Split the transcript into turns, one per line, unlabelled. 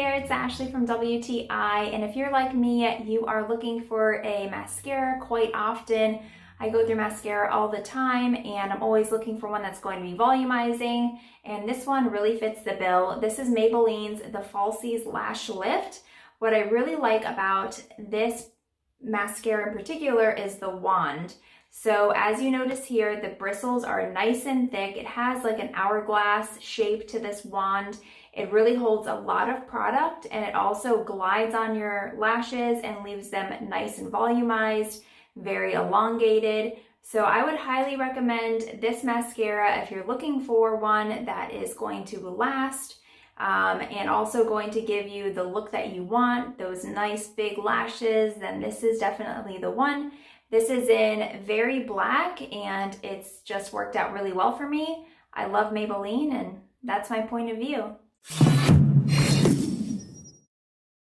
there, it's Ashley from WTI, and if you're like me, you are looking for a mascara quite often. I go through mascara all the time, and I'm always looking for one that's going to be volumizing, and this one really fits the bill. This is Maybelline's The Falsies Lash Lift. What I really like about this mascara in particular is the wand. So as you notice here, the bristles are nice and thick. It has like an hourglass shape to this wand. It really holds a lot of product, and it also glides on your lashes and leaves them nice and volumized, very elongated. So I would highly recommend this mascara if you're looking for one that is going to last and also going to give you the look that you want, those nice big lashes. Then this is definitely the one. This is in very black, and it's just worked out really well for me. I love Maybelline, and that's my point of view.